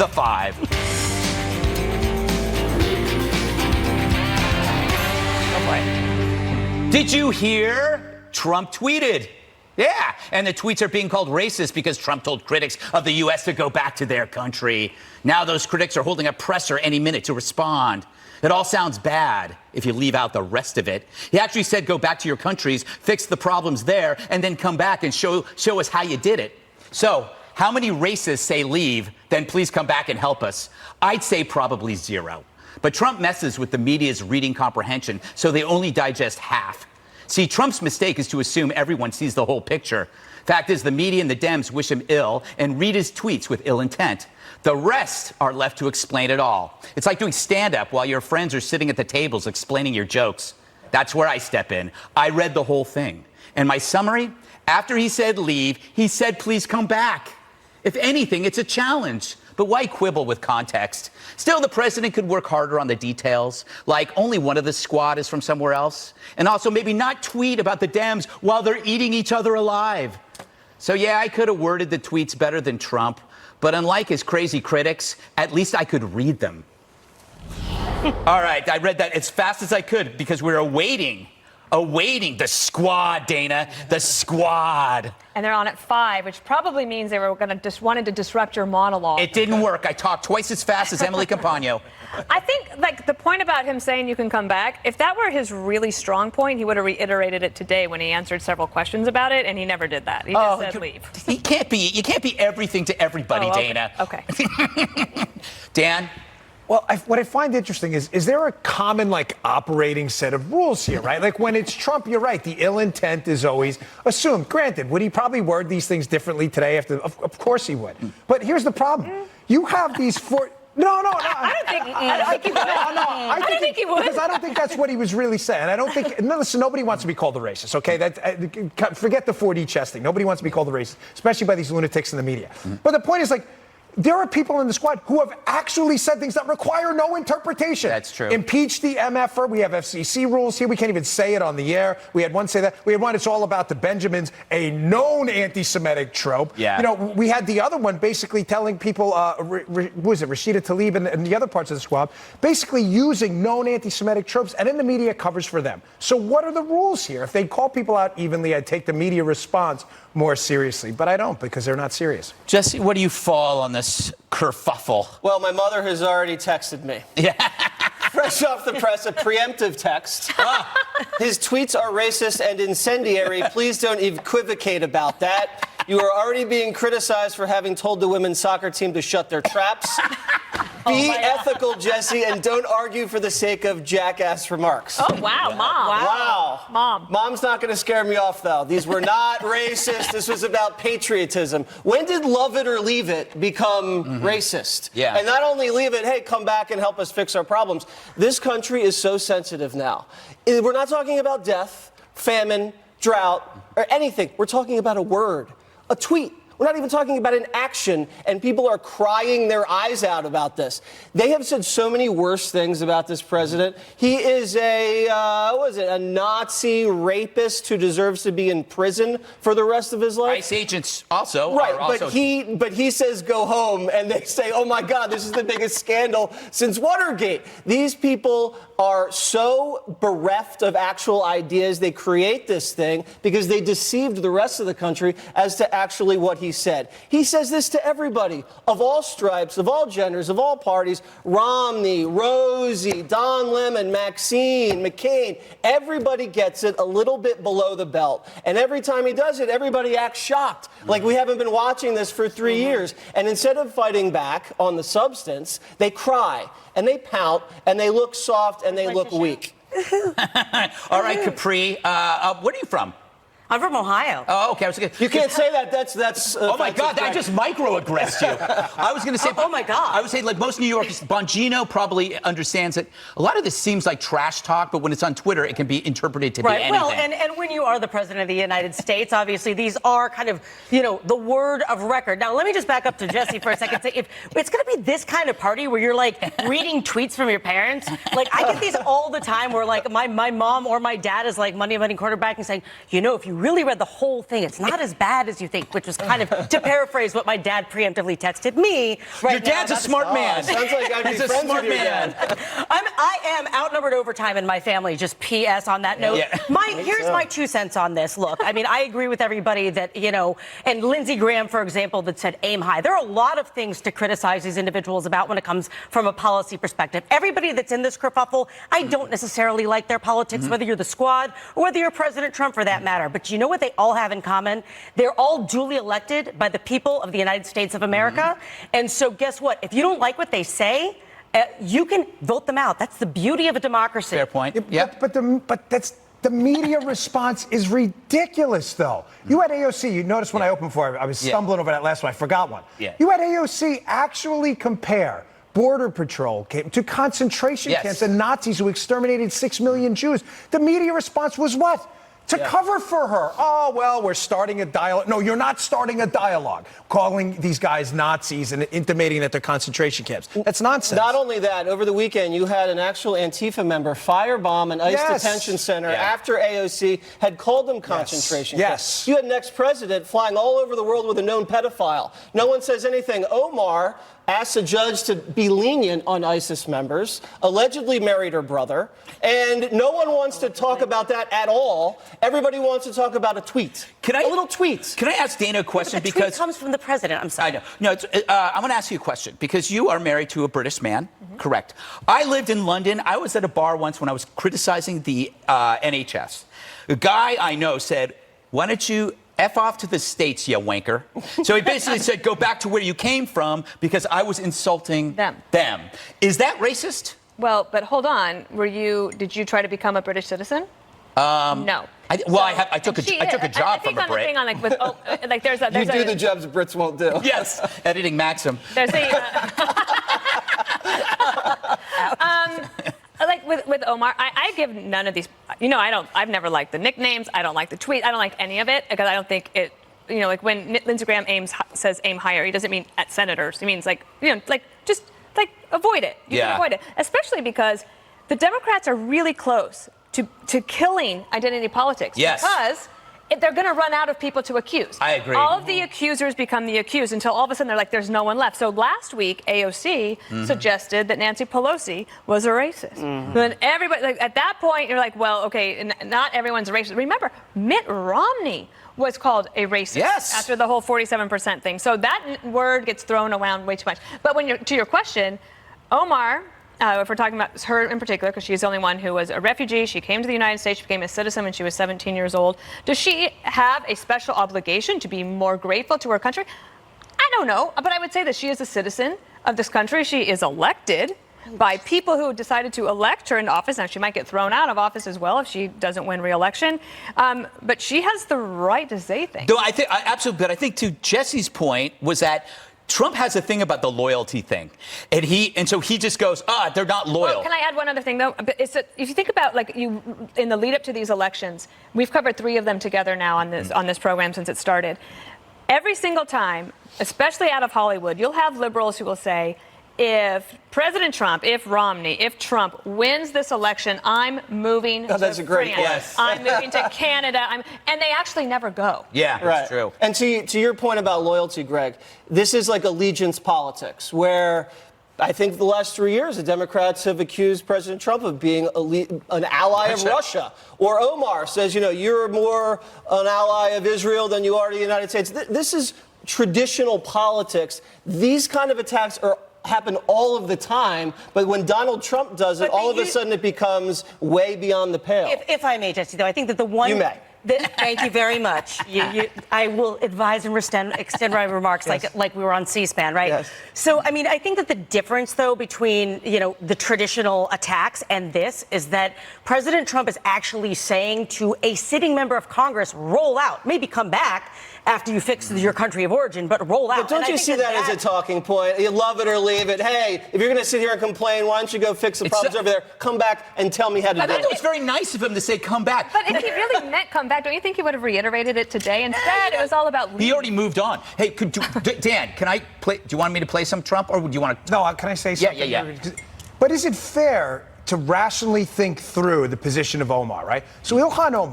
the 5. Oh boy. Did you hear? Trump tweeted. Yeah, and the tweets are being called racist because Trump told critics of the U.S. to go back to their country. Now those critics are holding a presser any minute to respond. It all sounds bad if you leave out the rest of it. He actually said go back to your countries, fix the problems there, and then come back and show us how you did it. So, how many racists say leave, then please come back and help us? I'd say probably 0. But Trump messes with the media's reading comprehension, so they only digest half. See, Trump's mistake is to assume everyone sees the whole picture. Fact is, the media and the Dems wish him ill and read his tweets with ill intent. The rest are left to explain it all. It's like doing stand-up while your friends are sitting at the tables explaining your jokes. That's where I step in. I read the whole thing. And my summary? After he said leave, he said please come back. If anything, it's a challenge. But why quibble with context? Still, the president could work harder on the details, like only one of the squad is from somewhere else, and also maybe not tweet about the Dems while they're eating each other alive. So yeah, I could have worded the tweets better than Trump, but unlike his crazy critics, at least I could read them. All right, I read that as fast as I could because we were awaiting the squad, Dana, the squad. And they're on at 5, which probably means they were going to wanted to disrupt your monologue. It didn't work. I talked twice as fast as Emily Campagno. I think, like, the point about him saying you can come back, if that were his really strong point, he would have reiterated it today when he answered several questions about it, and he never did that. He just said leave. You can't be everything to everybody, Dana. Okay. Dan? Well, what I find interesting is there a common, like, operating set of rules here, right? Like, when it's Trump, you're right. The ill intent is always assumed. Granted, would he probably word these things differently today? Of course he would. But here's the problem. You have these four... No. I don't think he would. I don't think he would. Because I don't think that's what he was really saying. I don't think... No, listen, nobody wants to be called a racist, okay? Forget the 4D chess thing. Nobody wants to be called a racist, especially by these lunatics in the media. But the point is, like, there are people in the squad who have actually said things that require no interpretation. That's true. Impeach the MFer. We have FCC rules here. We can't even say it on the air. We had one say that. We had one, it's all about the Benjamins, a known anti-Semitic trope. Yeah. You know, we had the other one basically telling people, who was it, Rashida Tlaib and the other parts of the squad, basically using known anti-Semitic tropes, and then the media covers for them. So what are the rules here? If they call people out evenly, I'd take the media response more seriously. But I don't, because they're not serious. Jesse, what do you fall on this kerfuffle? Well, my mother has already texted me. Yeah. Fresh off the press, a preemptive text. His tweets are racist and incendiary. Please don't equivocate about that. You are already being criticized for having told the women's soccer team to shut their traps. Be ethical, Jesse, and don't argue for the sake of jackass remarks. Oh, wow, Mom. Wow. Mom's not going to scare me off, though. These were not racist. This was about patriotism. When did love it or leave it become racist? Yeah. And not only leave it, hey, come back and help us fix our problems. This country is so sensitive now. We're not talking about death, famine, drought, or anything. We're talking about a word, a tweet. We're not even talking about an action, and people are crying their eyes out about this. They have said so many worse things about this president. He is a Nazi rapist who deserves to be in prison for the rest of his life. ICE agents also. Right, are also... but he says go home, and they say, oh my God, this is the biggest scandal since Watergate. These people are so bereft of actual ideas. They create this thing because they deceived the rest of the country as to actually what he said. He says this to everybody of all stripes, of all genders, of all parties. Romney, Rosie, Don Lemon, Maxine, McCain. Everybody gets it a little bit below the belt. And every time he does it, everybody acts shocked. Like we haven't been watching this for 3 years. And instead of fighting back on the substance, they cry and they pout and they look soft and they look weak. All right, Capri. Where are you from? I'm from Ohio. Oh, okay. You can't say that. That's. Oh my God! I just microaggressed you. I was going to say. Oh my God! I would say like most New Yorkers, Bongino probably understands it. A lot of this seems like trash talk, but when it's on Twitter, it can be interpreted to be anything. Well, and when you are the president of the United States, obviously these are kind of the word of record. Now let me just back up to Jesse for a second. Say if it's going to be this kind of party where you're like reading tweets from your parents, like I get these all the time where like my mom or my dad is like Monday morning quarterbacking saying, if you really read the whole thing, it's not as bad as you think, which was kind of, to paraphrase what my dad preemptively texted me. Right Your dad's now, a smart man. Sounds like I'd be He's a friends smart with your man. dad. I am outnumbered overtime in my family. Just P.S. on that note. Yeah. Here's my 2 cents on this. Look, I mean, I agree with everybody that, and Lindsey Graham, for example, that said aim high. There are a lot of things to criticize these individuals about when it comes from a policy perspective. Everybody that's in this kerfuffle, I don't necessarily like their politics, whether you're the squad or whether you're President Trump for that matter. But you know what they all have in common? They're all duly elected by the people of the United States of America. And so guess what? If you don't like what they say, you can vote them out. That's the beauty of a democracy. Fair point. Yeah, but that's the media response is ridiculous, though. You had AOC. You noticed when I opened for it, I was stumbling over that last one. I forgot one. Yeah. You had AOC actually compare Border Patrol to concentration camps and Nazis who exterminated 6 million Jews. The media response was what? To cover for her. Oh, well, we're starting a dialogue. No, you're not starting a dialogue, calling these guys Nazis and intimating that they're concentration camps. That's nonsense. Not only that, over the weekend, you had an actual Antifa member firebomb an ICE detention center after AOC had called them concentration camps. You had an ex-president flying all over the world with a known pedophile. No one says anything. Omar asked a judge to be lenient on ISIS members, allegedly married her brother, and no one wants to talk about that at all. Everybody wants to talk about a tweet. A little tweet. Can I ask Dana a question? But the tweet comes from the president. I'm sorry. I know. No, I'm going to ask you a question because you are married to a British man, correct? I lived in London. I was at a bar once when I was criticizing the NHS. A guy I know said, "Why don't you F off to the States, you wanker." So he basically said, go back to where you came from because I was insulting them. Is that racist? Well, but hold on. Did you try to become a British citizen? No. I took a job from a Brit. Thing on, like, there's You do the jobs Brits won't do. Yes, editing Maxim. There's like with Omar, I give none of these. I've never liked the nicknames. I don't like the tweet. I don't like any of it because I don't think it. Like when Lindsey Graham says aim higher, he doesn't mean at senators. He means just avoid it. You can avoid it, especially because the Democrats are really close to killing identity politics. Yes. Because they're going to run out of people to accuse. I agree. All of the accusers become the accused until all of a sudden they're like, there's no one left. So last week, AOC suggested that Nancy Pelosi was a racist. Then everybody, at that point, you're like, well, okay, not everyone's a racist. Remember, Mitt Romney was called a racist after the whole 47% thing. So that word gets thrown around way too much. But to your question, Omar, if we're talking about her in particular, because she's the only one who was a refugee, she came to the United States, she became a citizen when she was 17 years old. Does she have a special obligation to be more grateful to her country? I don't know, but I would say that she is a citizen of this country. She is elected by people who decided to elect her into office. Now, she might get thrown out of office as well if she doesn't win re-election. But she has the right to say things. No, absolutely. But I think to Jesse's point was that Trump has a thing about the loyalty thing, and so he just goes, they're not loyal. Well, can I add one other thing though? If you think about in the lead up to these elections, we've covered 3 of them together now on this program since it started. Every single time, especially out of Hollywood, you'll have liberals who will say, if President Trump, if Romney, if Trump wins this election, I'm moving to France. Yes. I'm moving to Canada. And they actually never go. Yeah, that's true. And to your point about loyalty, Greg, this is like allegiance politics, where I think the last 3 years, the Democrats have accused President Trump of being an ally of Russia. Or Omar says, you're more an ally of Israel than you are to the United States. This is traditional politics. These kind of attacks happen all of the time, but when Donald Trump does it, all of a sudden it becomes way beyond the pale. If I may, Jesse, though, I think that the one... You may. Thank you very much. I will advise and extend my remarks like we were on C-SPAN, right? Yes. So, I mean, I think that the difference, though, between, the traditional attacks and this is that President Trump is actually saying to a sitting member of Congress, roll out, maybe come back after you fix your country of origin, but roll out. But don't you see that as a talking point? You love it or leave it. Hey, if you're going to sit here and complain, why don't you go fix the problems over there? Come back and tell me how to do it. I thought it was very nice of him to say come back. But if he really meant come back, don't you think he would have reiterated it today? Instead, it was all about leaving. He already moved on. Hey, Dan, can I play? Do you want me to play some Trump, or do you want to? No, can I say something? Yeah. But is it fair to rationally think through the position of Omar, right? So Ilhan Omar